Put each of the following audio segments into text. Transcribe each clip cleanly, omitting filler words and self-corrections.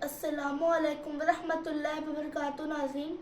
السلام علیکم ورحمۃ اللہ وبرکاتہ ناظرین،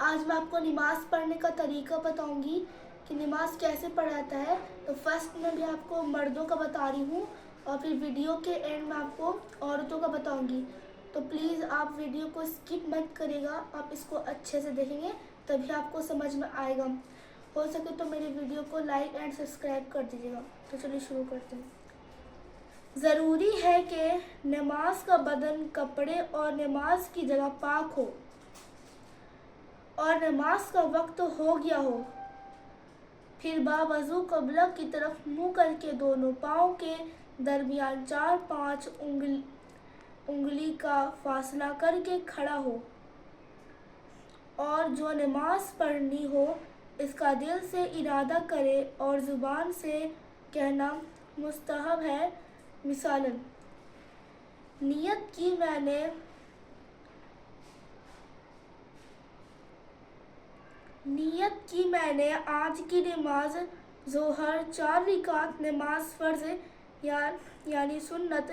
آج میں آپ کو نماز پڑھنے کا طریقہ بتاؤں گی کہ نماز کیسے پڑھا جاتا ہے۔ تو فرسٹ میں بھی آپ کو مردوں کا بتا رہی ہوں اور پھر ویڈیو کے اینڈ میں آپ کو عورتوں کا بتاؤں گی۔ تو پلیز آپ ویڈیو کو اسکپ مت کرے گا، آپ اس کو اچھے سے دیکھیں گے تبھی آپ کو سمجھ میں آئے گا۔ ہو سکے تو میری ویڈیو کو لائک اینڈ سبسکرائب کر دیجیے گا۔ تو چلیے شروع کرتے ہیں۔ ضروری ہے کہ نماز کا بدن، کپڑے اور نماز کی جگہ پاک ہو اور نماز کا وقت ہو گیا ہو۔ پھر باوضو قبلہ کی طرف منہ کر کے دونوں پاؤں کے درمیان 4-5 انگلی کا فاصلہ کر کے کھڑا ہو، اور جو نماز پڑھنی ہو اس کا دل سے ارادہ کرے اور زبان سے کہنا مستحب ہے۔ مثلاً نیت کی میں نے آج کی نماز ظہر 4 رکعت نماز فرض یعنی سنت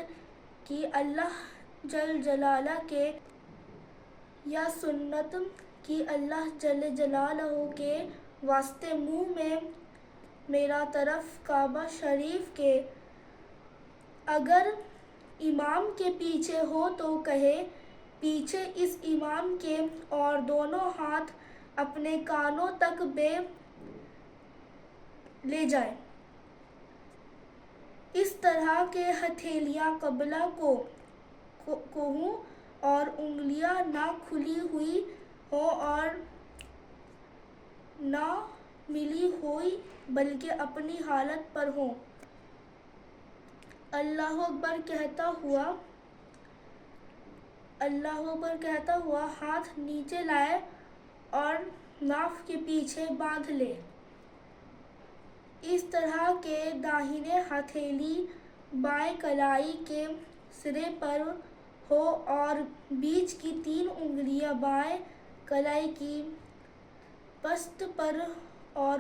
کی اللہ جل جلالہ کے واسطے منہ میں میرا طرف کعبہ شریف کے، اگر امام کے پیچھے ہو تو کہے پیچھے اس امام کے، اور دونوں ہاتھ اپنے کانوں تک لے جائے۔ اس طرح کہ ہتھیلیاں قبلہ کو ہوں اور انگلیاں نہ کھلی ہوئی ہوں اور نہ ملی ہوئی بلکہ اپنی حالت پر ہوں۔ اللہ اکبر کہتا ہوا ہاتھ نیچے لائے اور ناف کے پیچھے باندھ لے، اس طرح کہ داہنی ہتھیلی بائیں کلائی کے سرے پر ہو اور بیچ کی 3 انگلیاں بائیں کلائی کی پشت پر، اور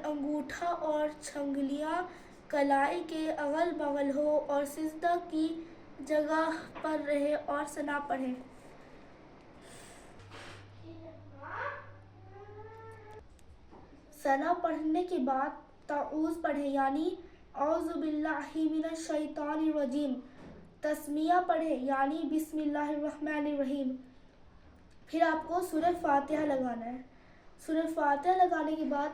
انگوٹھا اور چھنگلیاں کلائی کے اگل بغل ہو اور سجدہ کی جگہ پر رہے اور ثنا پڑھے۔ ثنا پڑھنے کے بعد تعوذ پڑھے یعنی اعوذ باللہ من الشیطان الرجیم، تسمیہ پڑھے یعنی بسم اللہ الرحمن الرحیم۔ پھر آپ کو سورہ فاتحہ لگانا ہے۔ سورہ فاتحہ لگانے کے بعد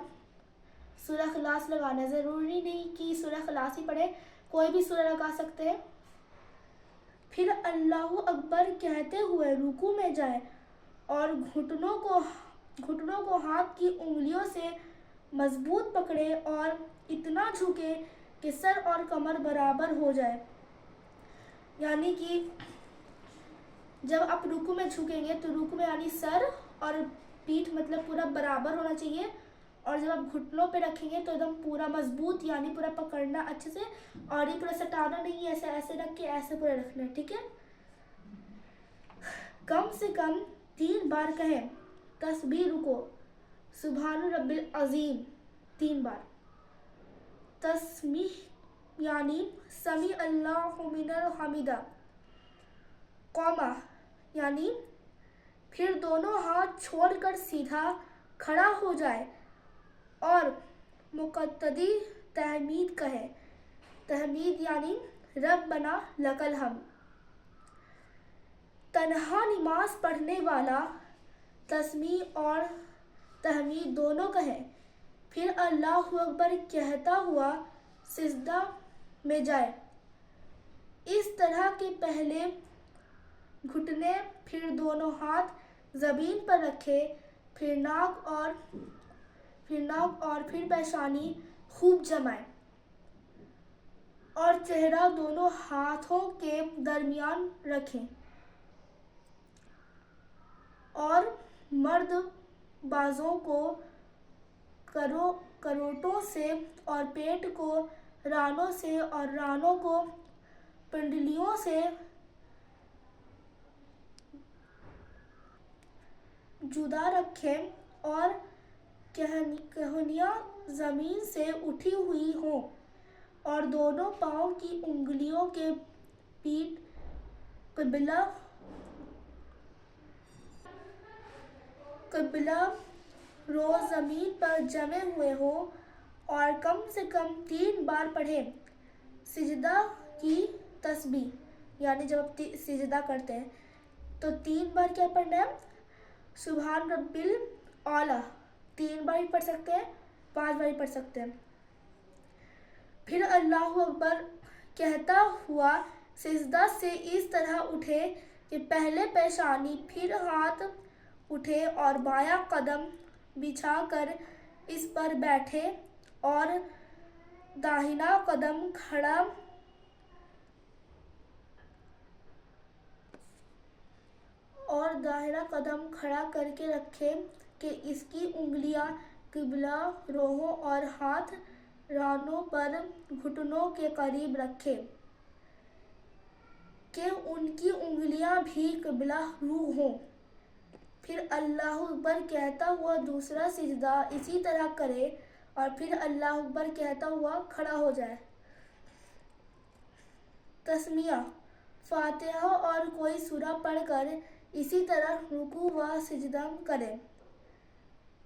سورہ اخلاص لگانا ہے۔ ضروری نہیں کہ سورہ اخلاص ہی پڑھے، کوئی بھی سورہ لگا سکتے ہیں۔ پھر اللہ اکبر کہتے ہوئے رکوع میں جائے اور گھٹنوں کو ہاتھ کی انگلیوں سے مضبوط پکڑے اور اتنا جھکے کہ سر اور کمر برابر ہو جائے۔ یعنی کہ جب آپ رکوع میں جھکیں گے تو رکوع میں یعنی سر اور پیٹھ مطلب پورا برابر ہونا چاہیے، اور جب آپ گھٹنوں پہ رکھیں گے تو ایک دم پورا مضبوط یعنی پورا پکڑنا اچھے سے، اور یہ پورا سٹانا نہیں ہے، ایسے رکھ کے ایسے پورا رکھنا ہے، ٹھیک ہے۔ کم سے کم 3 بار کہیں تسبیح رکوع سبحان رب العظیم 3 بار، تسمیہ یعنی سمیع اللہ لمن حمدہ، قوما یعنی پھر دونوں ہاتھ چھوڑ کر سیدھا کھڑا ہو جائے اور مقتدی تحمید کہے، تحمید یعنی ربنا لک الحمد۔ تنہا نماز پڑھنے والا تسمیہ اور تحمید دونوں کہے، پھر اللہ اکبر کہتا ہوا سجدہ میں جائے، اس طرح کہ پہلے گھٹنے پھر دونوں ہاتھ زمین پر رکھے، پھر ناک اور پھر پیشانی خوب جمائے اور چہرہ دونوں ہاتھوں کے درمیان رکھے، اور مرد بازوں کو کروٹوں سے اور پیٹ کو رانوں سے اور رانوں کو پنڈلیوں سے جدا رکھے، اور کہنیاں زمین سے اٹھی ہوئی ہوں اور دونوں پاؤں کی انگلیوں کے پیٹھ قبلہ رو زمین پر جمے ہوئے ہو اور کم سے کم 3 بار پڑھیں۔ سجدہ کی تسبیح یعنی جب آپ سجدہ کرتے ہیں تو 3 بار کیا پڑھنا ہے؟ سبحان ربی الاعلیٰ 3 بار ہی پڑھ سکتے ہیں، 5 بار ہی پڑھ سکتے ہیں۔ پھر اللہ اکبر کہتا ہوا سجدہ سے اس طرح اٹھے کہ پہلے پیشانی پھر ہاتھ اٹھے اور بایاں قدم بچھا کر اس پر بیٹھے اور داہنا قدم کھڑا کر کے رکھے کہ اس کی انگلیاں قبلہ روحوں اور ہاتھ رانوں پر گھٹنوں کے قریب رکھے کہ ان کی انگلیاں بھی قبلہ رو ہوں۔ پھر اللہ اکبر کہتا ہوا دوسرا سجدہ اسی طرح کرے اور پھر اللہ اکبر کہتا ہوا کھڑا ہو جائے۔ تسمیہ فاتحہ اور کوئی سورہ پڑھ کر اسی طرح رکوع و سجدہ کرے،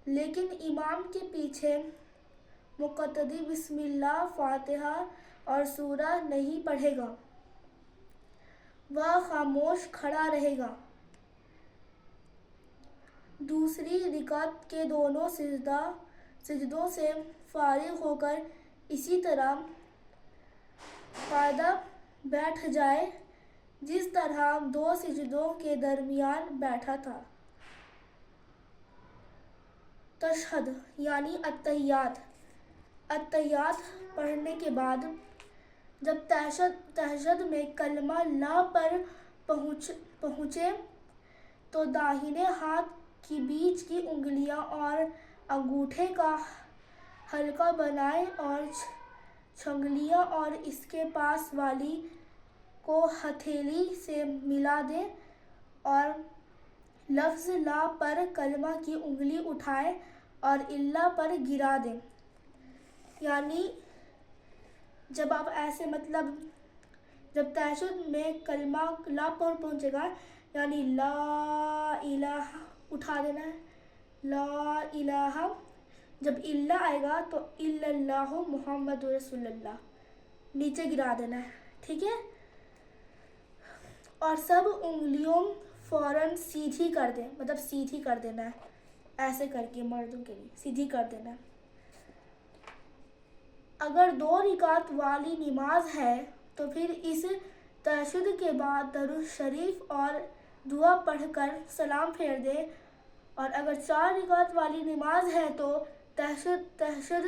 لیکن امام کے پیچھے مقتدی بسم اللہ، فاتحہ اور سورہ نہیں پڑھے گا، وہ خاموش کھڑا رہے گا۔ دوسری رکعت کے دونوں سجدوں سے فارغ ہو کر اسی طرح قاعدہ بیٹھ جائے جس طرح 2 سجدوں کے درمیان بیٹھا تھا۔ تشہد یعنی اتحیات پڑھنے کے بعد جب تشہد میں کلمہ لا پر پہنچے تو داہنے ہاتھ کی بیچ کی انگلیاں اور انگوٹھے کا حلقہ بنائیں اور چھنگلیاں اور اس کے پاس والی کو ہتھیلی سے ملا دیں اور لفظ لا پر کلمہ کی انگلی اٹھائیں اور الا پر گرا دیں۔ یعنی جب آپ ایسے جب تشہد میں کلمہ لا پر پہنچے گا یعنی لا الہ اٹھا دینا ہے، لا الہ، جب الا آئے گا تو الا اللہ محمد رسول اللہ نیچے گرا دینا ہے، ٹھیک ہے؟ اور سب انگلیوں فوراً سیدھی کر دیں، سیدھی کر دینا ہے، ایسے کر کے مردوں کے لیے سیدھی کر دینا ہے۔ اگر 2 رکعت والی نماز ہے تو پھر اس تشہد کے بعد درود شریف اور دعا پڑھ کر سلام پھیر دے، اور اگر 4 رکعت والی نماز ہے تو تشہد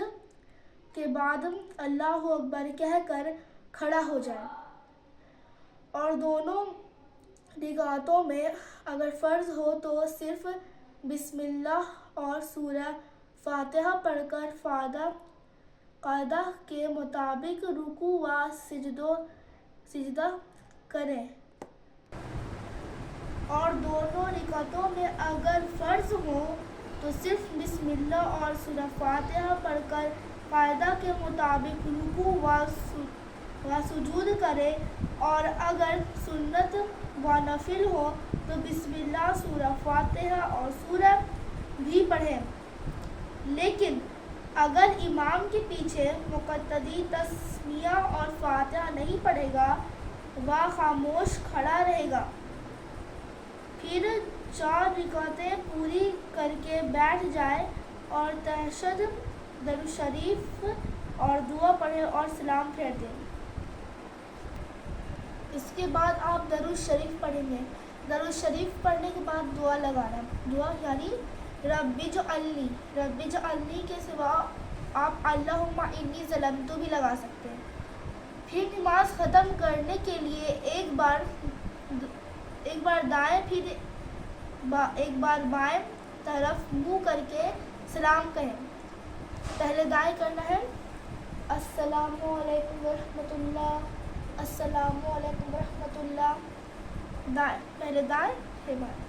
کے بعد اللہ اکبر کہہ کر کھڑا ہو جائے، اور دونوں رکعتوں میں اگر فرض ہو تو صرف بسم اللہ اور سورہ فاتحہ پڑھ کر قاعدہ کے مطابق رکوع و سجدہ کریں، اور دونوں رکعتوں میں اگر فرض ہو تو صرف بسم اللہ اور سورہ فاتحہ پڑھ کر قاعدہ کے مطابق رکوع و سجود کرے، اور اگر سنت و نفل ہو تو بسم اللہ، سورہ فاتحہ اور سورہ بھی پڑھیں، لیکن اگر امام کے پیچھے مقتدی تسمیہ اور فاتحہ نہیں پڑھے گا وہ خاموش کھڑا رہے گا۔ پھر 4 رکعتیں پوری کر کے بیٹھ جائے اور تشہد، درود شریف اور دعا پڑھے اور سلام پھیر دیں۔ اس کے بعد آپ درود شریف پڑھیں گے۔ درود شریف پڑھنے کے بعد دعا لگانا، دعا یعنی رب اجعلنی کے سوا آپ اللہم انی ظلمت بھی لگا سکتے ہیں۔ پھر نماز ختم کرنے کے لیے ایک بار دائیں پھر ایک بار بائیں طرف منہ کر کے سلام کہیں۔ پہلے دائیں کرنا ہے السلام علیکم ورحمۃ اللہ، السلام علیکم ورحمۃ اللہ، دائیں، پہلے دائیں پھر بائیں۔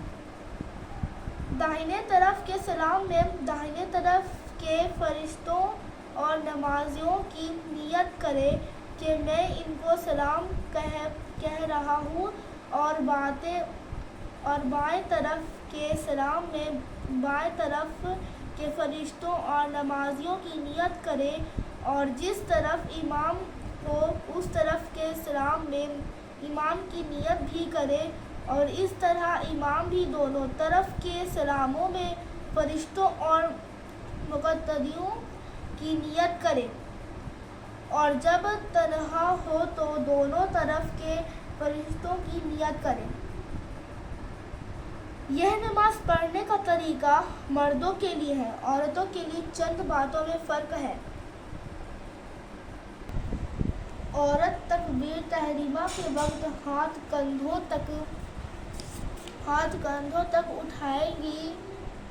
داہنے طرف کے سلام میں داہنے طرف کے فرشتوں اور نمازیوں کی نیت کرے کہ میں ان کو سلام کہہ رہا ہوں اور بائیں طرف کے سلام میں بائیں طرف کے فرشتوں اور نمازیوں کی نیت کرے، اور جس طرف امام ہو اس طرف کے سلام میں امام کی نیت بھی کرے، اور اس طرح امام بھی دونوں طرف کے سلاموں میں فرشتوں اور مقتدیوں کی نیت کرے، اور جب تنہا ہو تو دونوں طرف کے فرشتوں کی نیت کرے۔ یہ نماز پڑھنے کا طریقہ مردوں کے لیے ہے، عورتوں کے لیے چند باتوں میں فرق ہے۔ عورت تکبیر تحریمہ کے وقت ہاتھ کندھوں تک اٹھائے گی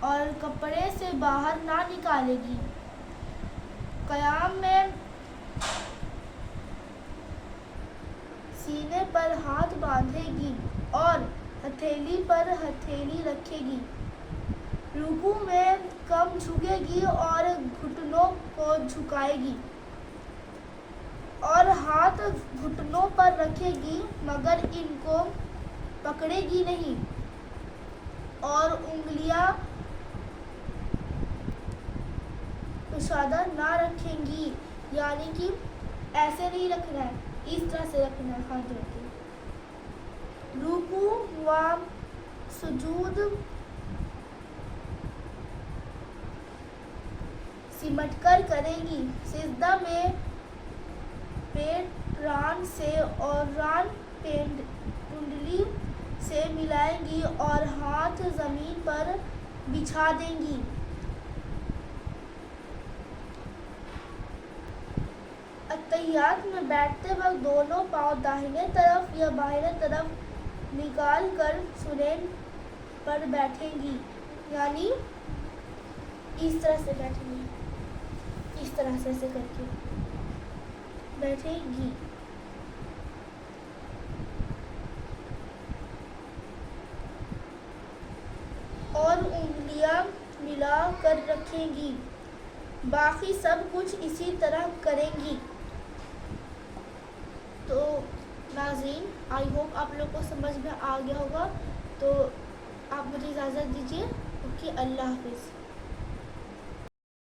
اور کپڑے سے باہر نہ نکالے گی۔ قیام میں سینے پر ہاتھ باندھے گی اور ہتھیلی پر ہتھیلی رکھے گی۔ رکوع میں کم جھکے گی اور گھٹنوں کو جھکائے گی، اور ہاتھ گھٹنوں پر رکھے گی مگر ان کو پکڑے گی نہیں، اور انگلیاں کشادہ نہ رکھیں گی، یعنی کہ ایسے نہیں رکھنا ہے، اس طرح سے رکھنا ہے ہاتھ جوڑ کے۔ رکوع و سجود سمٹ کر کریں گی۔ سجدہ میں پیٹ ران سے اور ران پنڈلی سے ملائیں گی اور ہاتھ زمین پر بچھا دیں گی۔ اتحیات میں بیٹھتے وقت دونوں پاؤں داہنے طرف یا بائیں طرف نکال کر سرین پر بیٹھیں گی، یعنی اس طرح سے بیٹھیں گی، اس طرح سے ایسے کر کے بیٹھیں گی، اور انگلیاں ملا کر رکھیں گی۔ باقی سب کچھ اسی طرح کریں گی۔ تو ناظرین، آئی ہوپ آپ لوگ کو سمجھ میں آ گیا ہوگا، تو آپ مجھے اجازت دیجیے۔ اوکے، اللہ حافظ۔